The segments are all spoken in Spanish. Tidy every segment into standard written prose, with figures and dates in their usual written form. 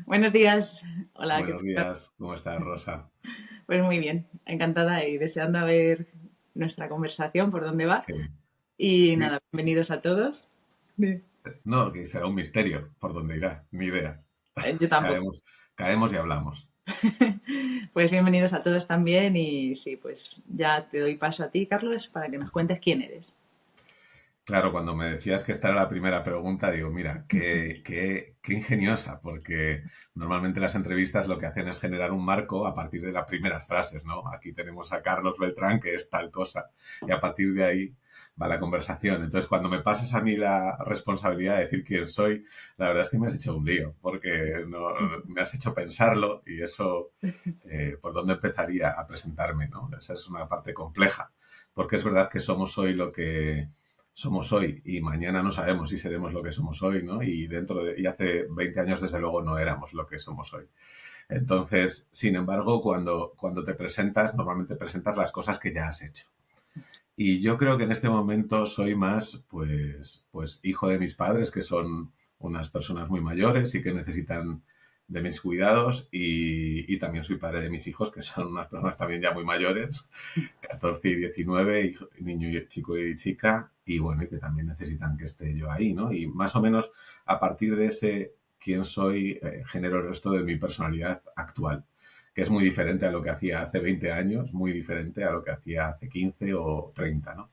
Buenos días. Hola, ¿qué Buenos tal? días, ¿cómo estás, Rosa? Pues muy bien, encantada y deseando ver nuestra conversación por dónde va. Sí, Y sí. nada, bienvenidos a todos. Sí. No, que será un misterio por dónde irá, ni idea. Yo tampoco. Caemos, caemos y hablamos. Pues bienvenidos a todos también y sí, pues ya te doy paso a ti, Carlos, para que nos cuentes quién eres. Claro, cuando me decías que esta era la primera pregunta, digo, mira, qué ingeniosa, porque normalmente las entrevistas lo que hacen es generar un marco a partir de las primeras frases, ¿no? Aquí tenemos a Carlos Beltrán, que es tal cosa, y a partir de ahí va la conversación. Entonces, cuando me pasas a mí la responsabilidad de decir quién soy, la verdad es que me has hecho un lío, porque me has hecho pensarlo y eso, ¿por dónde empezaría a presentarme, ¿no? Esa es una parte compleja, porque es verdad que somos hoy lo que somos hoy y mañana no sabemos si seremos lo que somos hoy, ¿no? Y hace 20 años desde luego no éramos lo que somos hoy. Entonces, sin embargo, cuando te presentas, normalmente presentas las cosas que ya has hecho. Y yo creo que en este momento soy más, pues hijo de mis padres, que son unas personas muy mayores y que necesitan de mis cuidados, y también soy padre de mis hijos, que son unas personas también ya muy mayores, 14 y 19, niño y chico y chica, y bueno, y que también necesitan que esté yo ahí, ¿no? Y más o menos a partir de ese quién soy, genero el resto de mi personalidad actual, que es muy diferente a lo que hacía hace 20 años, muy diferente a lo que hacía hace 15 o 30, ¿no?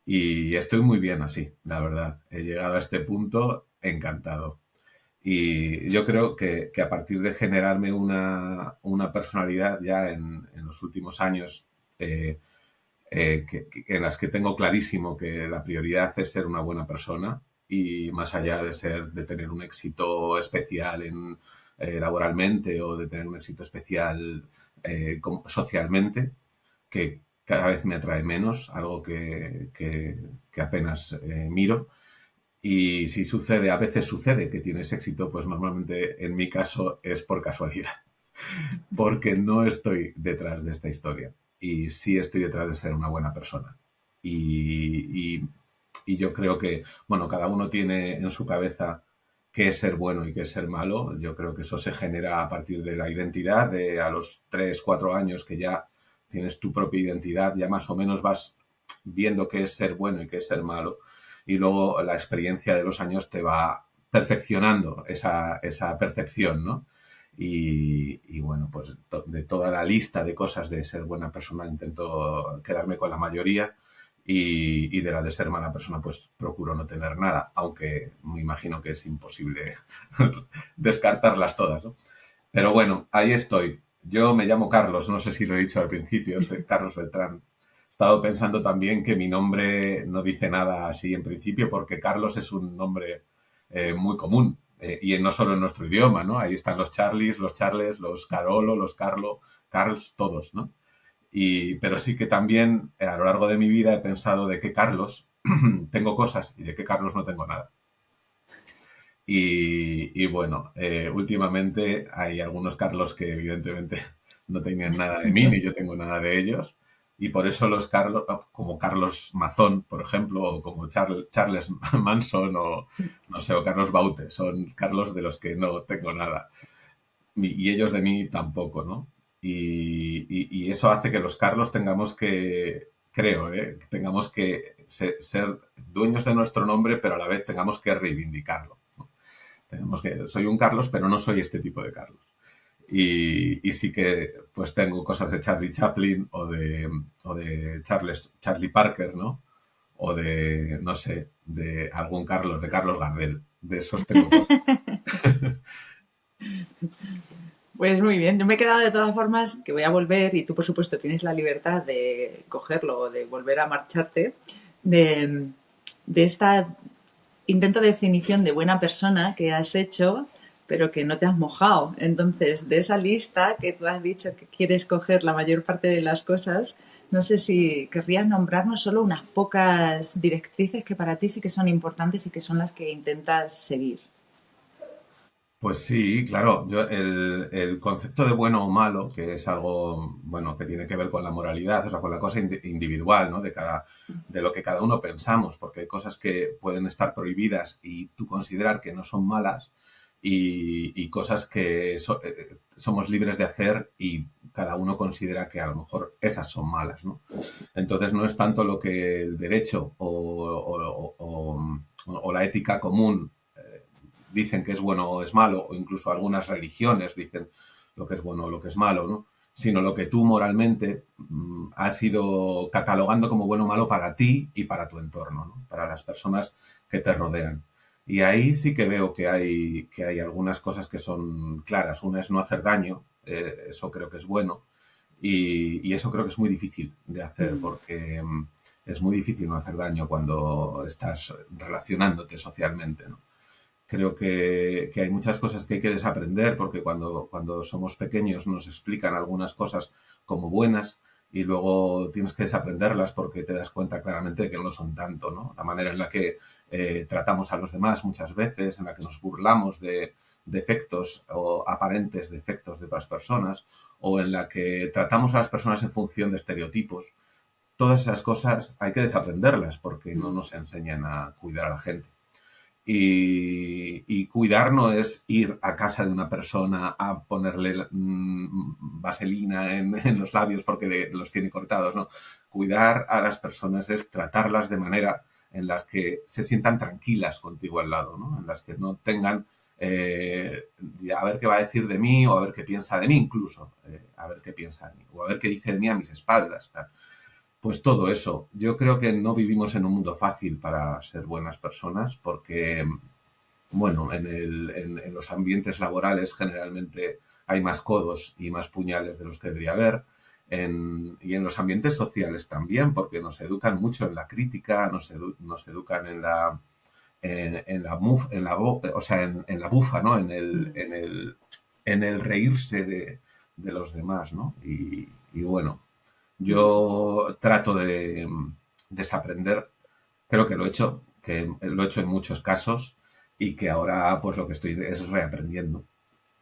Y estoy muy bien así, la verdad. He llegado a este punto encantado. Y yo creo que a partir de generarme una personalidad ya en los últimos años, en las que tengo clarísimo que la prioridad es ser una buena persona y más allá de tener un éxito especial laboralmente o de tener un éxito especial socialmente, que cada vez me atrae menos, algo que apenas miro. Y si sucede, a veces sucede que tienes éxito, pues normalmente en mi caso es por casualidad, porque no estoy detrás de esta historia y sí estoy detrás de ser una buena persona. Y, y, y yo creo que, bueno, cada uno tiene en su cabeza qué es ser bueno y qué es ser malo. Yo creo que eso se genera a partir de la identidad, de a los 3 4 años que ya tienes tu propia identidad, ya más o menos vas viendo qué es ser bueno y qué es ser malo. Y luego la experiencia de los años te va perfeccionando esa percepción, ¿no? Y bueno, pues de toda la lista de cosas de ser buena persona intento quedarme con la mayoría y de la de ser mala persona pues procuro no tener nada, aunque me imagino que es imposible descartarlas todas, ¿no? Pero bueno, ahí estoy. Yo me llamo Carlos, no sé si lo he dicho al principio, soy Carlos Beltrán. He estado pensando también que mi nombre no dice nada así en principio, porque Carlos es un nombre muy común, y no solo en nuestro idioma, ¿no? Ahí están los Charlies, los Charles, los Carolo, los Carlo, Carls, todos, ¿no? Pero sí que también a lo largo de mi vida he pensado de qué Carlos tengo cosas y de qué Carlos no tengo nada. Y bueno, últimamente hay algunos Carlos que evidentemente no tenían nada de mí, ni yo tengo nada de ellos. Y por eso los Carlos, como Carlos Mazón, por ejemplo, o como Charles Manson, o no sé, o Carlos Baute, son Carlos de los que no tengo nada. Y ellos de mí tampoco, ¿no? Y eso hace que los Carlos tengamos que, creo, que tengamos que ser dueños de nuestro nombre, pero a la vez tengamos que reivindicarlo. Soy un Carlos, pero no soy este tipo de Carlos. Y sí que pues tengo cosas de Charlie Chaplin o de Charlie Parker, ¿no? O de, no sé, de algún Carlos, de Carlos Gardel. De esos tengo cosas. Pues muy bien, yo me he quedado de todas formas que voy a volver y tú por supuesto tienes la libertad de cogerlo o de volver a marcharte de, de esta intento de definición de buena persona que has hecho, pero que no te has mojado. Entonces, de esa lista que tú has dicho que quieres coger la mayor parte de las cosas, no sé si querrías nombrarnos solo unas pocas directrices que para ti sí que son importantes y que son las que intentas seguir. Pues sí, claro. El concepto de bueno o malo, que es algo, bueno, que tiene que ver con la moralidad, o sea, con la cosa individual, ¿no? De lo que cada uno pensamos, porque hay cosas que pueden estar prohibidas y tú considerar que no son malas, y cosas que somos libres de hacer y cada uno considera que a lo mejor esas son malas, ¿no? Entonces no es tanto lo que el derecho o la ética común dicen que es bueno o es malo, o incluso algunas religiones dicen lo que es bueno o lo que es malo, ¿no? Sino lo que tú moralmente has ido catalogando como bueno o malo para ti y para tu entorno, ¿no? Para las personas que te rodean. Y ahí sí que veo que hay algunas cosas que son claras. Una es no hacer daño, eso creo que es bueno, y eso creo que es muy difícil de hacer Mm. porque es muy difícil no hacer daño cuando estás relacionándote socialmente, ¿no? Creo que hay muchas cosas que hay que desaprender porque cuando somos pequeños nos explican algunas cosas como buenas y luego tienes que desaprenderlas porque te das cuenta claramente de que no lo son tanto, ¿no? La manera en la que tratamos a los demás muchas veces, en la que nos burlamos de defectos o aparentes defectos de otras personas, o en la que tratamos a las personas en función de estereotipos. Todas esas cosas hay que desaprenderlas porque no Mm. nos enseñan a cuidar a la gente. Y cuidar no es ir a casa de una persona a ponerle vaselina en los labios porque los tiene cortados, ¿no? Cuidar a las personas es tratarlas de manera en las que se sientan tranquilas contigo al lado, ¿no? En las que no tengan a ver qué va a decir de mí o a ver qué piensa de mí incluso, a ver qué piensa de mí o a ver qué dice de mí a mis espaldas. ¿Tal? Pues todo eso. Yo creo que no vivimos en un mundo fácil para ser buenas personas porque, bueno, en los ambientes laborales generalmente hay más codos y más puñales de los que debería haber. Y en los ambientes sociales también, porque nos educan mucho en la crítica, nos educan o sea, en la bufa, ¿no? Mm. En el reírse de los demás, ¿no? Y bueno, Mm. yo trato de desaprender, creo que lo he hecho en muchos casos y que ahora pues lo que estoy es reaprendiendo.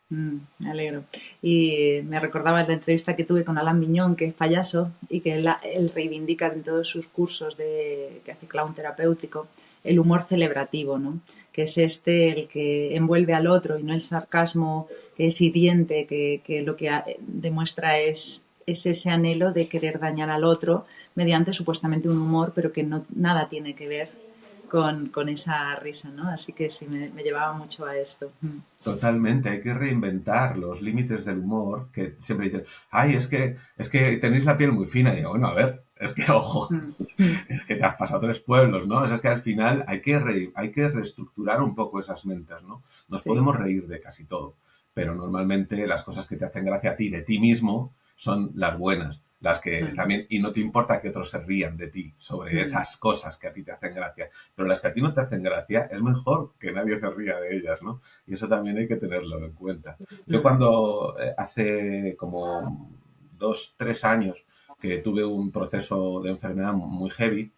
Me alegro. Y me recordaba la entrevista que tuve con Alan Miñón, que es payaso, y que él reivindica en todos sus cursos que hace clown terapéutico el humor celebrativo, ¿no? Que es el que envuelve al otro y no el sarcasmo que es hiriente, que lo que demuestra es ese anhelo de querer dañar al otro mediante supuestamente un humor, pero que no, nada tiene que ver con esa risa, ¿no? Así que sí, me llevaba mucho a esto. Totalmente, hay que reinventar los límites del humor, que siempre dicen, ay, es que tenéis la piel muy fina. Y digo, bueno, a ver, es que, ojo, Mm. Mm. es que te has pasado 3 pueblos, ¿no? O sea, es que al final hay que reestructurar un poco esas mentes, ¿no? Nos Sí. podemos reír de casi todo, pero normalmente las cosas que te hacen gracia a ti, de ti mismo, son las buenas, las que están Mm. bien, y no te importa que otros se rían de ti sobre Mm. esas cosas que a ti te hacen gracia, pero las que a ti no te hacen gracia, es mejor que nadie se ría de ellas, ¿no? Y eso también hay que tenerlo en cuenta. Yo Mm. cuando hace como 2, 3 años que tuve un proceso de enfermedad muy heavy,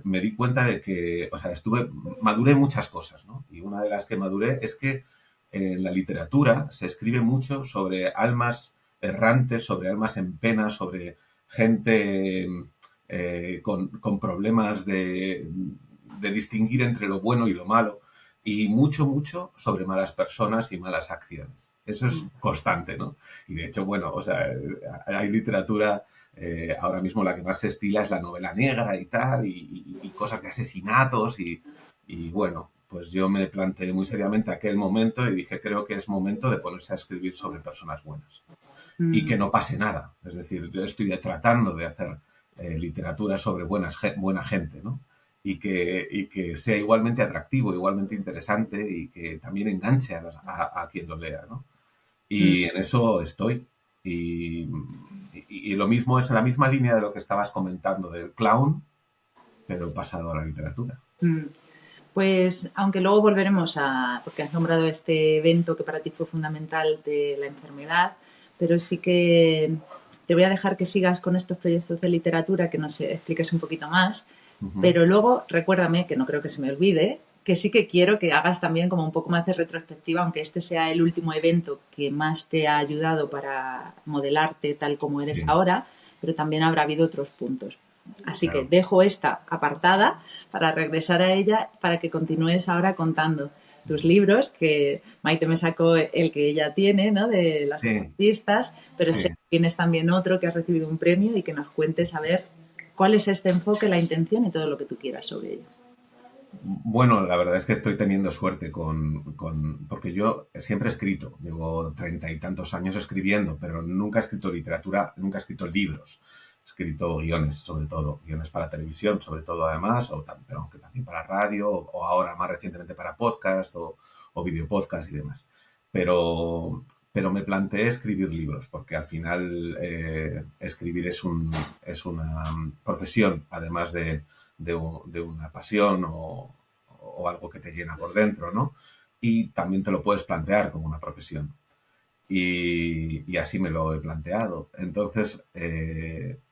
me di cuenta de que, o sea, maduré muchas cosas, ¿no? Y una de las que maduré es que en la literatura se escribe mucho sobre almas errantes, sobre almas en pena, sobre gente con problemas de distinguir entre lo bueno y lo malo, y mucho, mucho sobre malas personas y malas acciones. Eso es Mm. constante, ¿no? Y de hecho, bueno, o sea, hay literatura ahora mismo la que más se estila es la novela negra y tal, y cosas de asesinatos y bueno, pues yo me planteé muy seriamente aquel momento y dije, creo que es momento de ponerse a escribir sobre personas buenas y Mm. que no pase nada. Es decir, yo estoy tratando de hacer literatura sobre buena gente, ¿no? Y que sea igualmente atractivo, igualmente interesante y que también enganche a quien lo lea, ¿no? Mm. Y en eso estoy. Y lo mismo es en la misma línea de lo que estabas comentando del clown, pero pasado a la literatura. Mm. Pues aunque luego volveremos porque has nombrado este evento que para ti fue fundamental de la enfermedad, pero sí que te voy a dejar que sigas con estos proyectos de literatura, que nos expliques un poquito más, Uh -huh. pero luego recuérdame, que no creo que se me olvide, que sí que quiero que hagas también como un poco más de retrospectiva, aunque este sea el último evento que más te ha ayudado para modelarte tal como eres Sí, ahora, pero también habrá habido otros puntos. Así que claro. dejo esta apartada para regresar a ella para que continúes ahora contando. tus libros, que Maite me sacó el que ella tiene, ¿no? De las Sí, artistas, pero sé que sí. tienes también otro que has recibido un premio y que nos cuentes a ver cuál es este enfoque, la intención y todo lo que tú quieras sobre ello. Bueno, la verdad es que estoy teniendo suerte porque yo siempre he escrito, llevo 30 y tantos años escribiendo, pero nunca he escrito literatura, nunca he escrito libros. He escrito guiones, sobre todo, guiones para televisión, sobre todo además, pero aunque también para radio, o ahora más recientemente para podcast o videopodcast y demás. Pero, pero me planteé escribir libros, porque al final escribir es una profesión, además de una pasión o algo que te llena por dentro, ¿no? Y también te lo puedes plantear como una profesión. Y así me lo he planteado. Entonces,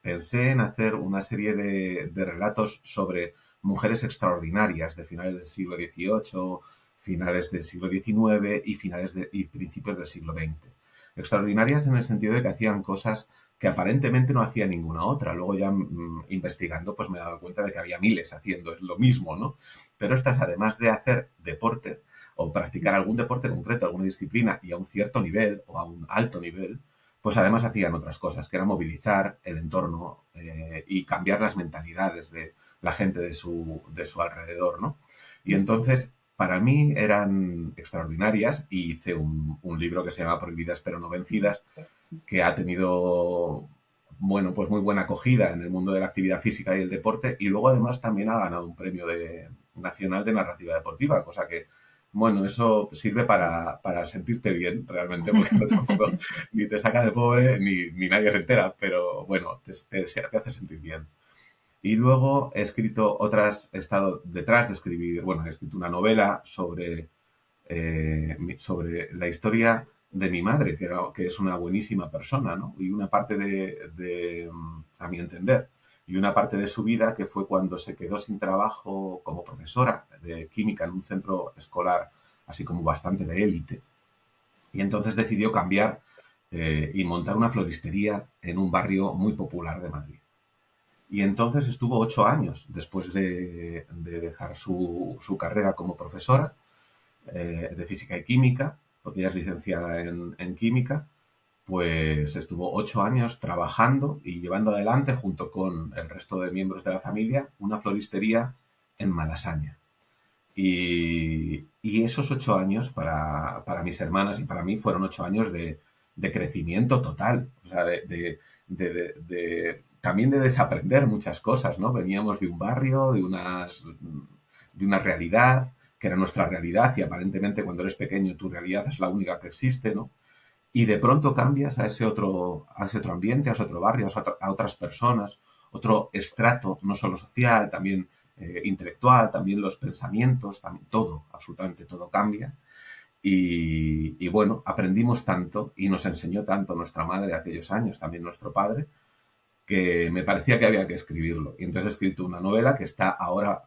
pensé en hacer una serie de relatos sobre mujeres extraordinarias de finales del siglo XVIII, finales del siglo XIX y principios del siglo XX. Extraordinarias en el sentido de que hacían cosas que aparentemente no hacía ninguna otra. Luego ya investigando, pues me he dado cuenta de que había miles haciendo lo mismo, ¿no? Pero estas, además de hacer deporte, o practicar algún deporte concreto, alguna disciplina y a un cierto nivel o a un alto nivel, pues además hacían otras cosas, que era movilizar el entorno y cambiar las mentalidades de la gente de su alrededor, ¿no? Y entonces, para mí eran extraordinarias y hice un libro que se llama Prohibidas pero no vencidas, que ha tenido, bueno, pues muy buena acogida en el mundo de la actividad física y el deporte, y luego además también ha ganado un premio nacional de narrativa deportiva, cosa que, bueno, eso sirve para sentirte bien realmente, porque no tampoco ni te saca de pobre ni nadie se entera, pero bueno, te hace sentir bien. Y luego he estado detrás de escribir, bueno, he escrito una novela sobre la historia de mi madre, que es una buenísima persona, ¿no? Y una parte a mi entender, y una parte de su vida que fue cuando se quedó sin trabajo como profesora de química en un centro escolar, así como bastante de élite. Y entonces decidió cambiar y montar una floristería en un barrio muy popular de Madrid. Y entonces estuvo 8 años después de dejar su carrera como profesora de física y química, porque ella es licenciada en química, pues estuvo 8 años trabajando y llevando adelante, junto con el resto de miembros de la familia, una floristería en Malasaña. Y esos 8 años para mis hermanas y para mí fueron 8 años de crecimiento total, o sea, también de desaprender muchas cosas, ¿no? Veníamos de un barrio, de una realidad, que era nuestra realidad, y aparentemente cuando eres pequeño tu realidad es la única que existe, ¿no? Y de pronto cambias a ese otro ambiente, a ese otro barrio, a otras personas, otro estrato, no solo social, también intelectual, también los pensamientos, también todo, absolutamente todo cambia. Y bueno, aprendimos tanto y nos enseñó tanto nuestra madre aquellos años, también nuestro padre, que me parecía que había que escribirlo. Y entonces he escrito una novela que está ahora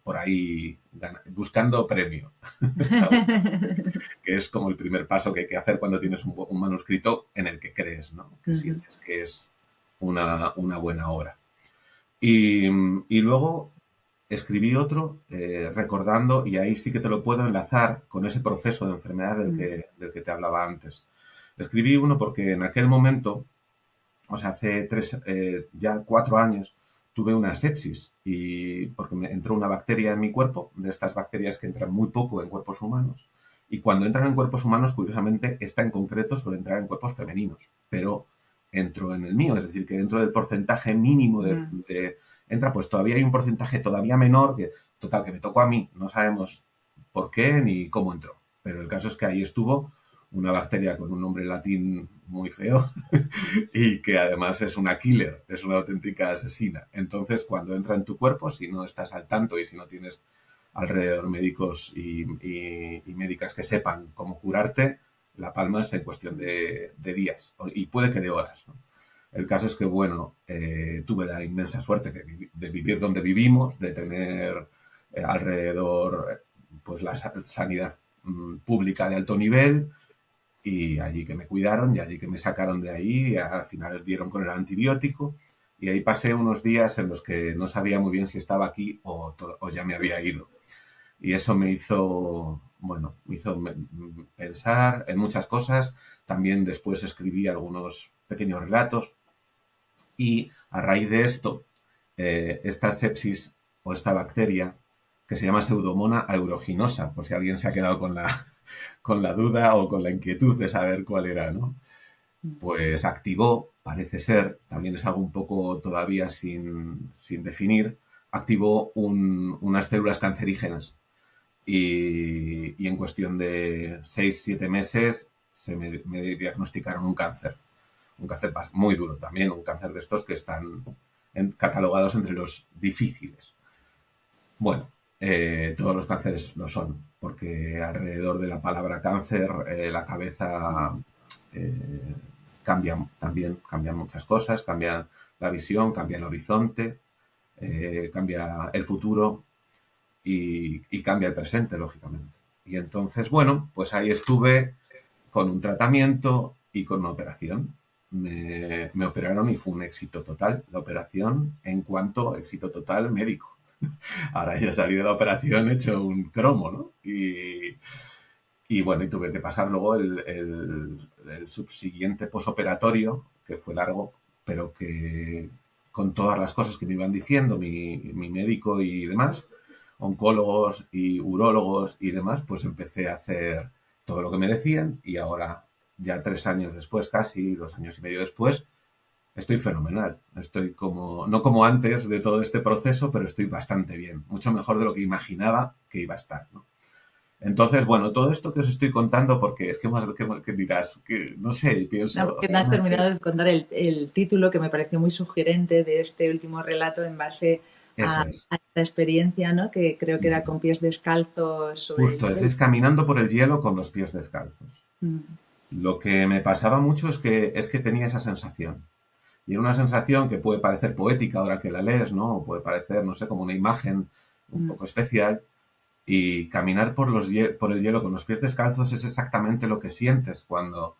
por ahí buscando premio. Está buscando premio, que es como el primer paso que hay que hacer cuando tienes un manuscrito en el que crees, ¿no? Que sientes que es una buena obra. Y, y luego escribí otro recordando, y ahí sí que te lo puedo enlazar con ese proceso de enfermedad del que te hablaba antes. Escribí uno porque en aquel momento, o sea, hace ya 4 años, tuve una sepsis y porque me entró una bacteria en mi cuerpo, de estas bacterias que entran muy poco en cuerpos humanos. Y cuando entran en cuerpos humanos, curiosamente, esta en concreto suele entrar en cuerpos femeninos, pero entró en el mío, es decir, que dentro del porcentaje mínimo entra, pues todavía hay un porcentaje todavía menor, que total, que me tocó a mí, no sabemos por qué ni cómo entró, pero el caso es que ahí estuvo una bacteria con un nombre latín muy feo y que además es una killer, es una auténtica asesina. Entonces, cuando entra en tu cuerpo, si no estás al tanto y si no tienes alrededor médicos y médicas que sepan cómo curarte, la palmas en cuestión de días y puede que de horas, ¿no? El caso es que, bueno, tuve la inmensa suerte de vivir donde vivimos, de tener alrededor pues la sanidad pública de alto nivel, y allí que me cuidaron y allí que me sacaron de ahí, y al final dieron con el antibiótico, y ahí pasé unos días en los que no sabía muy bien si estaba aquí o ya me había ido. Y eso me hizo, bueno, me hizo pensar en muchas cosas. También después escribí algunos pequeños relatos y a raíz de esto, esta sepsis o esta bacteria que se llama Pseudomonas aeruginosa, por si alguien se ha quedado con con la duda o con la inquietud de saber cuál era, ¿no? Pues activó, parece ser, también es algo un poco todavía sin definir, activó unas células cancerígenas y en cuestión de 6 o 7 meses me diagnosticaron un cáncer muy duro también, un cáncer de estos que están catalogados entre los difíciles. Bueno, todos los cánceres lo son, porque alrededor de la palabra cáncer la cabeza eh, cambia también, cambian muchas cosas, cambia la visión, cambia el horizonte, cambia el futuro y cambia el presente, lógicamente. Y entonces, bueno, pues ahí estuve con un tratamiento y con una operación. Me operaron y fue un éxito total la operación en cuanto a éxito total médico. Ahora ya salí de la operación hecho un cromo, ¿no? Y bueno, y tuve que pasar luego el subsiguiente posoperatorio, que fue largo, pero que con todas las cosas que me iban diciendo mi médico y demás, oncólogos y urólogos y demás, pues empecé a hacer todo lo que me decían y ahora, ya 3 años después, casi 2 años y medio después, estoy fenomenal. Estoy como, no como antes de todo este proceso, pero estoy bastante bien. Mucho mejor de lo que imaginaba que iba a estar, ¿no? Entonces, bueno, todo esto que os estoy contando, porque es que más que dirás, que no sé, No, pienso, porque no has realmente, terminado de contar el título que me pareció muy sugerente de este último relato en base eso es. a esta experiencia, ¿no? Que creo que era con pies descalzos sobre el Justo, hielo. es caminando por el hielo con los pies descalzos. Mm, Lo que me pasaba mucho es que tenía esa sensación. Y era una sensación que puede parecer poética ahora que la lees, ¿no? O puede parecer, no sé, como una imagen un mm, poco especial. Y caminar por el hielo con los pies descalzos es exactamente lo que sientes cuando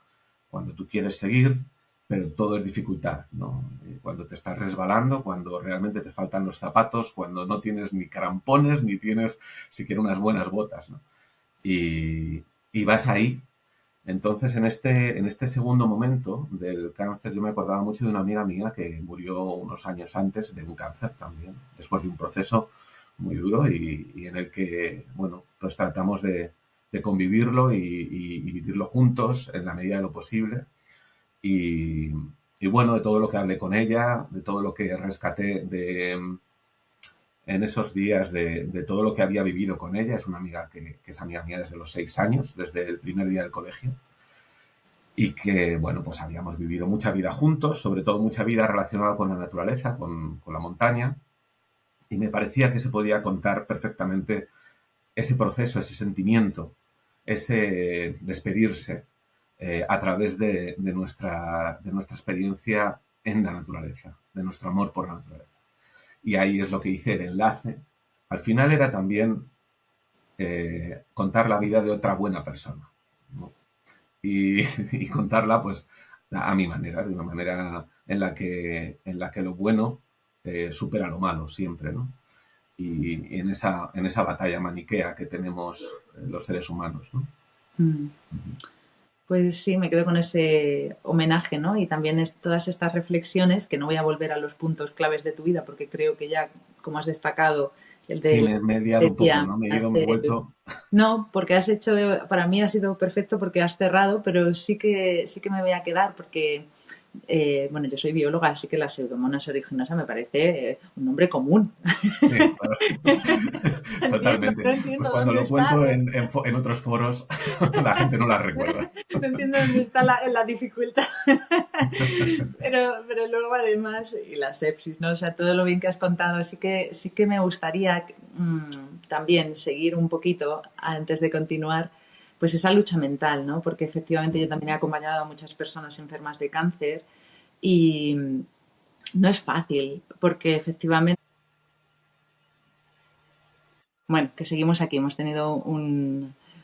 tú quieres seguir, pero todo es dificultad, ¿no? Cuando te estás resbalando, cuando realmente te faltan los zapatos, cuando no tienes ni crampones, ni tienes siquiera unas buenas botas, ¿no? Y vas ahí. Entonces, en este segundo momento del cáncer, yo me acordaba mucho de una amiga mía que murió unos años antes de un cáncer también, después de un proceso muy duro y en el que, bueno, pues tratamos de convivirlo y vivirlo juntos en la medida de lo posible. Y, y bueno, de todo lo que hablé con ella, de todo lo que rescaté en esos días de todo lo que había vivido con ella. Es una amiga que es amiga mía desde los 6 años, desde el primer día del colegio y que, bueno, pues habíamos vivido mucha vida juntos, sobre todo mucha vida relacionada con la naturaleza, con la montaña, y me parecía que se podía contar perfectamente ese proceso, ese sentimiento, ese despedirse a través de nuestra experiencia en la naturaleza, de nuestro amor por la naturaleza. Y ahí es lo que hice el enlace. Al final era también contar la vida de otra buena persona, ¿no? Y contarla pues a mi manera, de una manera en la que lo bueno supera lo malo siempre, ¿no? Y en esa batalla maniquea que tenemos los seres humanos, ¿no? mm. Pues sí, me quedo con ese homenaje, ¿no? Y también todas estas reflexiones, que no voy a volver a los puntos claves de tu vida, porque creo que ya, como has destacado, el Sí, del me he liado un poco, decía, ¿no? Me he ido, me he vuelto. no, porque has hecho, para mí ha sido perfecto porque has cerrado, pero sí que me voy a quedar porque, bueno, yo soy bióloga, así que la Pseudomonas aeruginosa me parece un nombre común. Sí, claro. No entiendo, Totalmente. no Pues entiendo cuando dónde lo está, cuento no, en otros foros, la gente no la recuerda. no entiendo dónde está la dificultad. Pero luego además, y la sepsis, ¿no? O sea, todo lo bien que has contado, sí que me gustaría también seguir un poquito antes de continuar, pues esa lucha mental, ¿no? Porque efectivamente yo también he acompañado a muchas personas enfermas de cáncer y no es fácil, porque efectivamente, bueno, que seguimos aquí, hemos tenido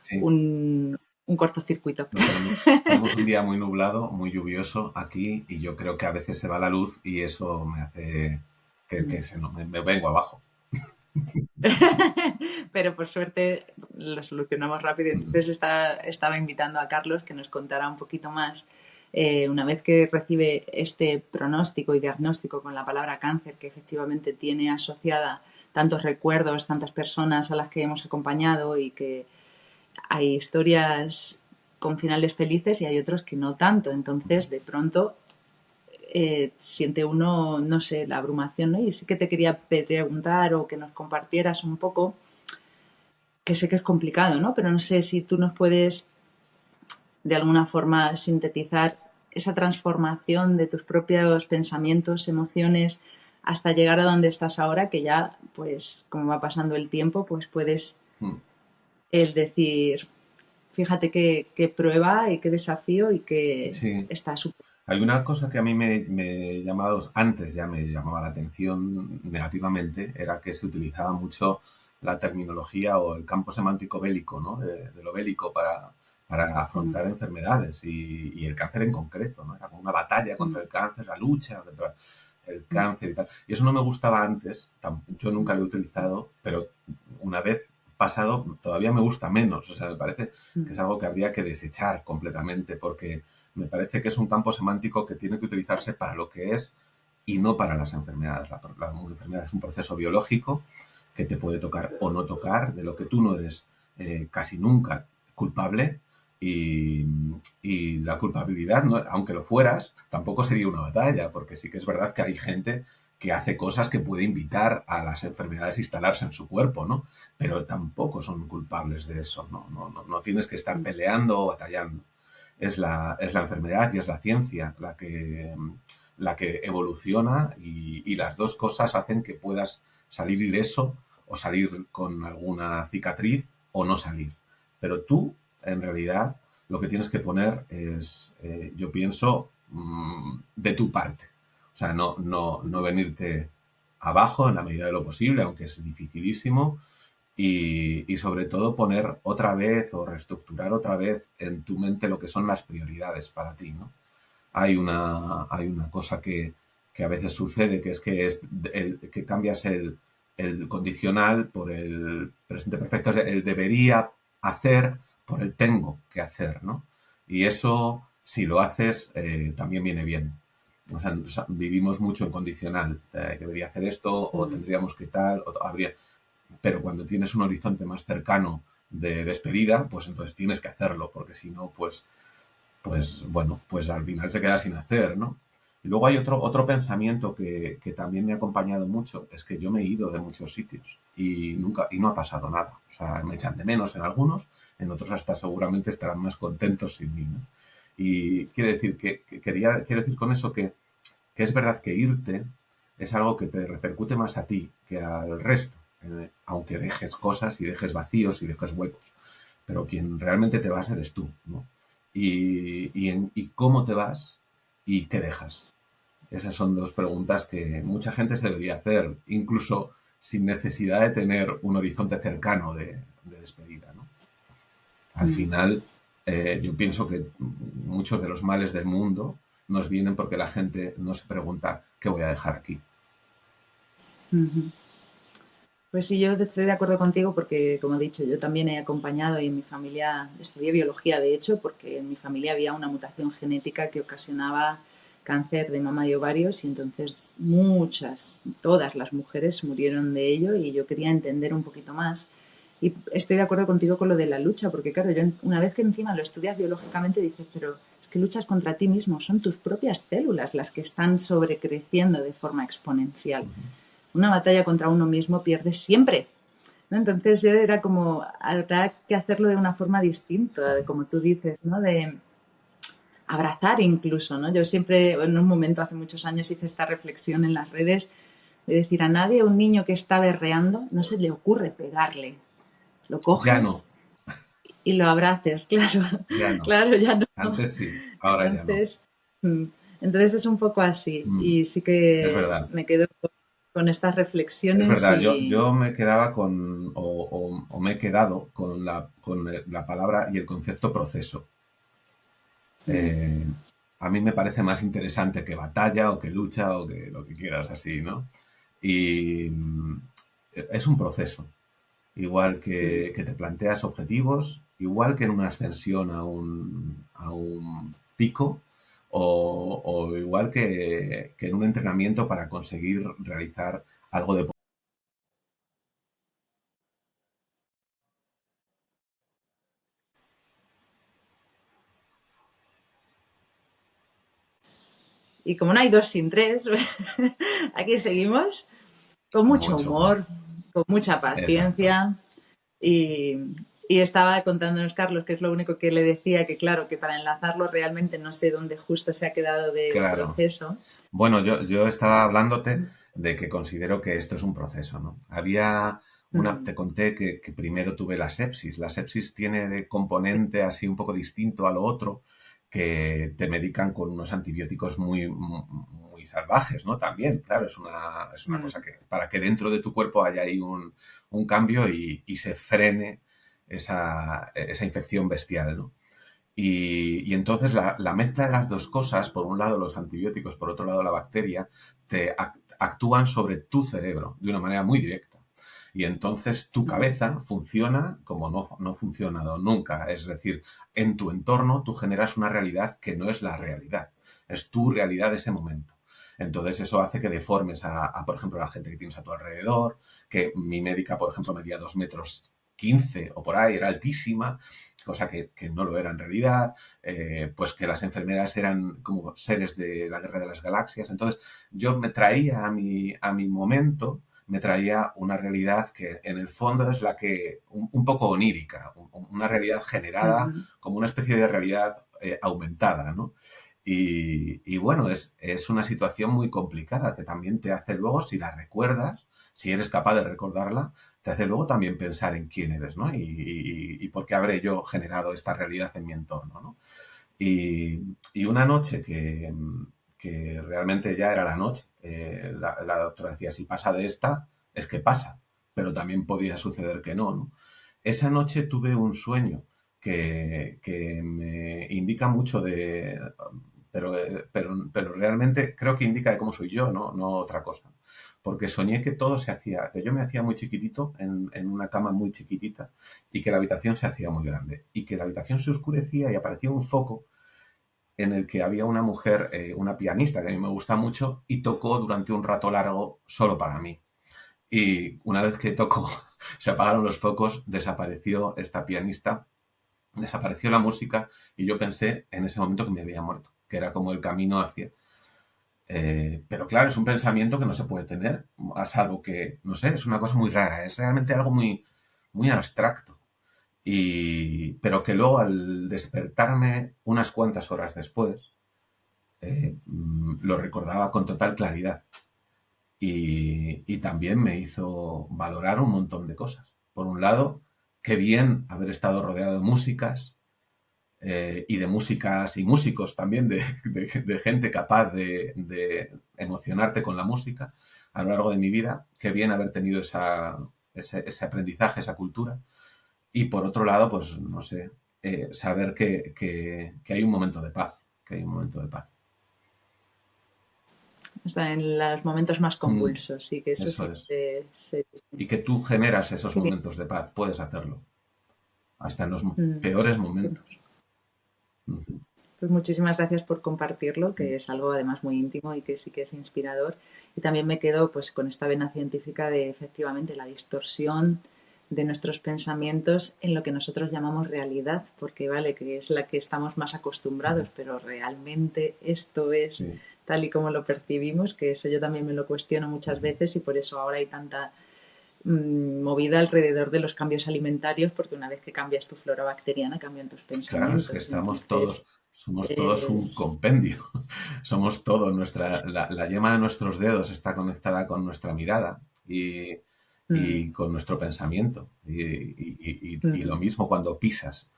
Sí, un cortocircuito. no tenemos un día muy nublado, muy lluvioso aquí y yo creo que a veces se va la luz y eso me hace que me vengo abajo. pero por suerte lo solucionamos rápido. Entonces estaba invitando a Carlos que nos contara un poquito más. Una vez que recibe este pronóstico y diagnóstico con la palabra cáncer, que efectivamente tiene asociada tantos recuerdos, tantas personas a las que hemos acompañado y que hay historias con finales felices y hay otros que no tanto. Entonces, de pronto, siente uno, no sé, la abrumación, ¿no? Y sí que te quería preguntar o que nos compartieras un poco, que sé que es complicado, ¿no? Pero no sé si tú nos puedes de alguna forma sintetizar esa transformación de tus propios pensamientos, emociones, hasta llegar a donde estás ahora, que ya, pues, como va pasando el tiempo, pues puedes Mm. el decir, fíjate qué prueba y qué desafío y que Sí. está súper. Hay una cosa que a mí me llamaba, antes ya me llamaba la atención negativamente, era que se utilizaba mucho la terminología o el campo semántico bélico, ¿no? De lo bélico para afrontar enfermedades y el cáncer en concreto, ¿no? Era como una batalla contra el cáncer, la lucha contra el cáncer y tal. Y eso no me gustaba antes, yo nunca lo he utilizado, pero una vez pasado todavía me gusta menos. O sea, me parece que es algo que habría que desechar completamente porque me parece que es un campo semántico que tiene que utilizarse para lo que es y no para las enfermedades. La enfermedad es un proceso biológico que te puede tocar o no tocar, de lo que tú no eres casi nunca culpable y, y la culpabilidad, ¿no? Aunque lo fueras, tampoco sería una batalla, porque sí que es verdad que hay gente que hace cosas que puede invitar a las enfermedades a instalarse en su cuerpo, ¿no? Pero tampoco son culpables de eso, ¿no? No tienes que estar peleando o batallando. Es la enfermedad y es la ciencia la que evoluciona y las dos cosas hacen que puedas salir ileso o salir con alguna cicatriz o no salir. Pero tú, en realidad, lo que tienes que poner es, yo pienso, de tu parte. O sea, no venirte abajo en la medida de lo posible, aunque es dificilísimo, y sobre todo poner otra vez o reestructurar otra vez en tu mente lo que son las prioridades para ti, ¿no? Hay una cosa que a veces sucede, que es que cambias el condicional por el presente perfecto, el debería hacer por el tengo que hacer, ¿no? Y eso, si lo haces, también viene bien. O sea, vivimos mucho en condicional. Debería hacer esto, o tendríamos que tal, o habría. Pero cuando tienes un horizonte más cercano de despedida, pues entonces tienes que hacerlo, porque si no, pues bueno, pues al final se queda sin hacer, ¿no? Y luego hay otro pensamiento que también me ha acompañado mucho, es que yo me he ido de muchos sitios y no ha pasado nada. O sea, me echan de menos en algunos, en otros hasta seguramente estarán más contentos sin mí, ¿no? Y quiere decir quiero decir con eso que es verdad que irte es algo que te repercute más a ti que al resto, aunque dejes cosas y dejes vacíos y dejes huecos. Pero quien realmente te vas eres tú, ¿no? Y cómo te vas y qué dejas. Esas son dos preguntas que mucha gente se debería hacer, incluso sin necesidad de tener un horizonte cercano de despedida, ¿no? Al final, yo pienso que muchos de los males del mundo nos vienen porque la gente no se pregunta qué voy a dejar aquí. Pues sí, yo estoy de acuerdo contigo porque, como he dicho, yo también he acompañado y en mi familia estudié biología, de hecho, porque en mi familia había una mutación genética que ocasionaba cáncer de mama y ovarios y entonces todas las mujeres murieron de ello y yo quería entender un poquito más. Y estoy de acuerdo contigo con lo de la lucha, porque claro, yo una vez que encima lo estudias biológicamente dices, pero es que luchas contra ti mismo, son tus propias células las que están sobrecreciendo de forma exponencial. Una batalla contra uno mismo pierdes siempre, ¿no? Entonces yo era como, habrá que hacerlo de una forma distinta, de como tú dices, ¿no? De abrazar incluso, ¿no? Yo siempre, en un momento hace muchos años hice esta reflexión en las redes de decir a nadie, a un niño que está berreando, no se le ocurre pegarle. Lo Ya no, coges y lo abraces, claro, ya no. claro, ya no. Antes sí, ahora ya no. Entonces, mm, entonces es un poco así Mm, y sí es que verdad. me quedo con estas Es reflexiones verdad, yo, y yo me quedaba o me he quedado con la palabra y el concepto proceso. Eh, a mí me parece más interesante que batalla o que lucha o que lo que quieras así, ¿no? Y es un proceso. igual Mm. que te planteas objetivos, igual que en una ascensión a un pico, o igual que en un entrenamiento para conseguir realizar algo de... Y como no hay dos sin tres, aquí seguimos con Con mucho mucho humor. humor, con mucha Exacto. paciencia y, y estaba contándonos Carlos, que es lo único que le decía, que claro, que para enlazarlo realmente no sé dónde justo se ha quedado del Claro. proceso. Bueno, yo estaba hablándote de que considero que esto es un proceso, ¿no? Había una, Mm, te conté que primero tuve la sepsis. La sepsis tiene de sí. componente así un poco distinto a lo otro, que te medican con unos antibióticos muy salvajes, ¿no? También, claro, es una Mm, cosa que, para que dentro de tu cuerpo haya ahí un cambio y se frene esa infección bestial, ¿no? Y entonces la mezcla de las dos cosas, por un lado los antibióticos, por otro lado la bacteria, actúan sobre tu cerebro de una manera muy directa. Y entonces tu mm, cabeza funciona como no ha funcionado nunca. Es decir, en tu entorno tú generas una realidad que no es la realidad. Es tu realidad de ese momento. Entonces eso hace que deformes por ejemplo, a la gente que tienes a tu alrededor, que mi médica, por ejemplo, medía 2,15 m o por ahí, era altísima, cosa que no lo era en realidad, pues que las enfermeras eran como seres de la guerra de las galaxias. Entonces yo me traía a mi momento, me traía una realidad que en el fondo es la que, un poco onírica, una realidad generada mm. como una especie de realidad aumentada, ¿no? Y bueno, es una situación muy complicada que también te hace luego, si la recuerdas, si eres capaz de recordarla, te hace luego también pensar en quién eres, ¿no? Y por qué habré yo generado esta realidad en mi entorno, ¿no? Y una noche que realmente ya era la noche, la doctora decía, si pasa de esta, es que pasa, pero también podía suceder que no, ¿no? Esa noche tuve un sueño que me indica mucho de... pero realmente creo que indica de cómo soy yo, no otra cosa. Porque soñé que todo se hacía, que yo me hacía muy chiquitito en una cama muy chiquitita y que la habitación se hacía muy grande y que la habitación se oscurecía y aparecía un foco en el que había una mujer, una pianista que a mí me gusta mucho y tocó durante un rato largo solo para mí. Y una vez que tocó, se apagaron los focos, desapareció esta pianista, desapareció la música y yo pensé en ese momento que me había muerto, que era como el camino hacia... pero claro, es un pensamiento que no se puede tener, a salvo que, no sé, es una cosa muy rara, es realmente algo muy abstracto. Pero que luego al despertarme unas cuantas horas después, lo recordaba con total claridad y también me hizo valorar un montón de cosas. Por un lado, qué bien haber estado rodeado de músicas y de músicas y músicos también, de gente capaz de emocionarte con la música a lo largo de mi vida. Qué bien haber tenido ese aprendizaje, esa cultura. Y por otro lado, pues no sé, saber que hay un momento de paz, que hay un momento de paz. O sea, en los momentos más Mm, convulsos, sí, que eso eso sí es. que Y que tú generas esos qué bien. momentos de paz, puedes hacerlo, hasta en los Mm. peores momentos. Ujú. Pues muchísimas gracias por compartirlo, Mm. que es algo además muy íntimo y que sí que es inspirador. Y también me quedo pues con esta vena científica de efectivamente la distorsión de nuestros pensamientos en lo que nosotros llamamos realidad, porque vale, que es la que estamos más Ujú. acostumbrados, pero realmente esto es Sí. tal y como lo percibimos, que eso yo también me lo cuestiono muchas Ujú. veces y por eso ahora hay tanta movida alrededor de los cambios alimentarios, porque una vez que cambias tu flora bacteriana, cambian tus Claro, es que pensamientos. estamos Entonces, todos, somos todos un es, compendio. Somos todo, la yema de nuestros dedos está conectada con nuestra mirada mm, y con nuestro pensamiento. Y lo mismo cuando pisas.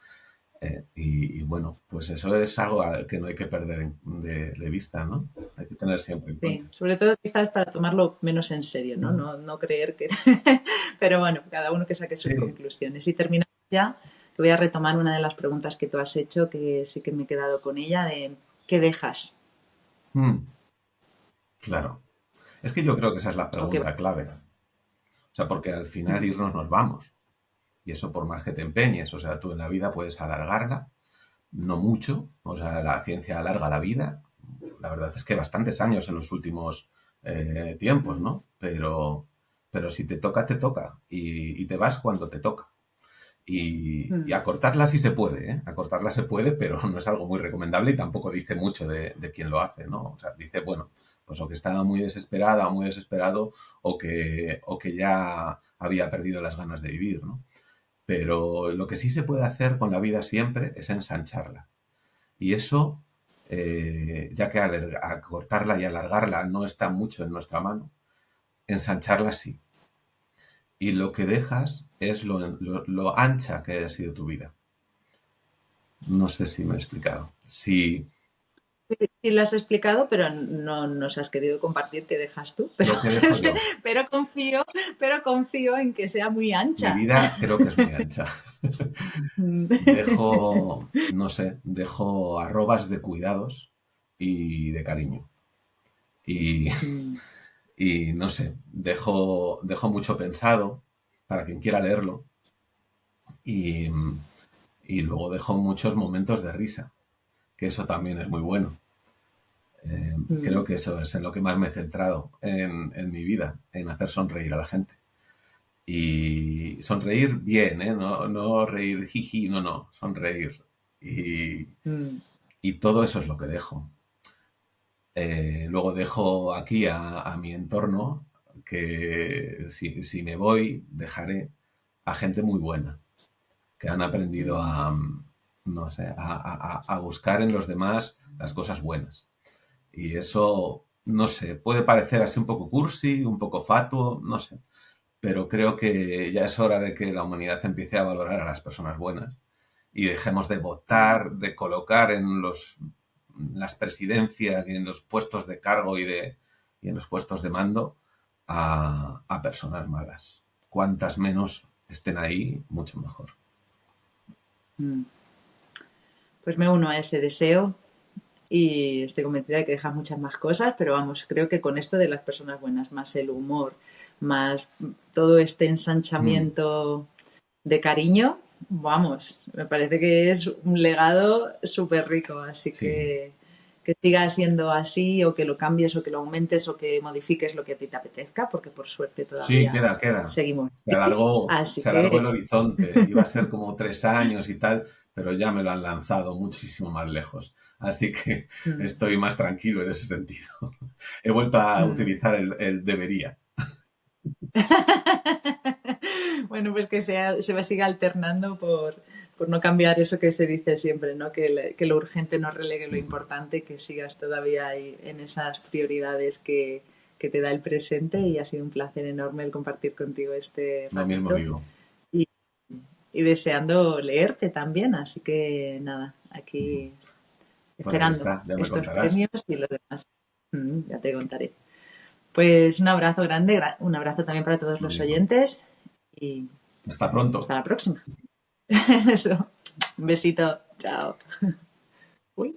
Y bueno, pues eso es algo que no hay que perder de vista, ¿no? Hay que tener siempre en cuenta. sí, sobre todo quizás para tomarlo menos en serio, ¿no? Mm. No creer que... Pero bueno, cada uno que saque sus Sí. conclusiones. Y terminamos ya, te voy a retomar una de las preguntas que tú has hecho, que sí que me he quedado con ella, de ¿qué dejas? Mm, claro. Es que yo creo que esa es la ¿O qué pregunta vas? clave. O sea, porque al final Mm, irnos nos vamos. Y eso por más que te empeñes, o sea, tú en la vida puedes alargarla, no mucho, o sea, la ciencia alarga la vida, la verdad es que bastantes años en los últimos tiempos, Mm, ¿no? Pero si te toca, te toca, y te vas cuando te toca. Y mm, acortarla sí se puede, ¿eh? Acortarla se puede, pero no es algo muy recomendable y tampoco dice mucho de quién lo hace, ¿no? O sea, dice, bueno, pues o que estaba muy desesperada o muy desesperado o que ya había perdido las ganas de vivir, ¿no? Pero lo que sí se puede hacer con la vida siempre es ensancharla. Y eso, ya que acortarla y alargarla no está mucho en nuestra mano, ensancharla sí. Y lo que dejas es lo ancha que haya sido tu vida. No sé si me he explicado. Sí, sí, sí lo has explicado, pero no nos has querido compartir qué dejas tú. Pero, lo que dejo yo. pero pero confío en que sea muy Mi ancha. vida creo que es muy ancha. Mm, Dejo, no sé, dejo arrobas de cuidados y de cariño. Y, mm, y no sé, dejo mucho pensado para quien quiera leerlo. Y, y luego dejo muchos momentos de risa, que eso también es muy bueno. Creo mm. que eso es en lo que más me he centrado en mi vida, en hacer sonreír a la gente. Y sonreír bien, ¿eh? No, no reír jiji, no, no, sonreír. Y, Mm, y todo eso es lo que dejo. Luego dejo aquí a mi entorno que si me voy, dejaré a gente muy buena, que han aprendido mm, no sé, a buscar en los demás las cosas buenas. Y eso, no sé, puede parecer así un poco cursi, un poco fatuo, no sé, pero creo que ya es hora de que la humanidad empiece a valorar a las personas buenas y dejemos de mm, votar, de colocar en las presidencias y en los puestos de cargo y en los puestos de mando a personas malas. Cuantas menos estén ahí, mucho mejor. mm. Pues me uno a ese deseo y estoy convencida de que dejas muchas más cosas, pero vamos, creo que con esto de las personas buenas, más el humor, más todo este Mm, ensanchamiento de cariño, vamos, me parece que es un legado súper rico, así sí, que siga siendo así o que lo cambies o que lo aumentes o que modifiques lo que a ti te apetezca, porque por suerte sí, todavía queda, queda. seguimos aquí. Así Se alargó que el horizonte. Iba a ser como 3 años y tal, pero ya me lo han lanzado muchísimo más lejos. Así que mm, estoy más tranquilo en ese sentido. He vuelto a mm. utilizar el debería. Bueno, pues que siga alternando por no cambiar eso que se dice siempre, ¿no? Que lo urgente no relegue lo importante, que sigas todavía ahí en esas prioridades que te da el presente y ha sido un placer enorme el compartir contigo este Lo mismo ratito digo. y, y deseando leerte también, así que nada, aquí Pues ahí esperando está, ya me estos contarás. premios y los demás. Ya te contaré. Pues un abrazo grande, un abrazo también para todos Lo los mismo. oyentes y Hasta pronto. hasta la próxima. Eso. Un besito. Chao. Uy.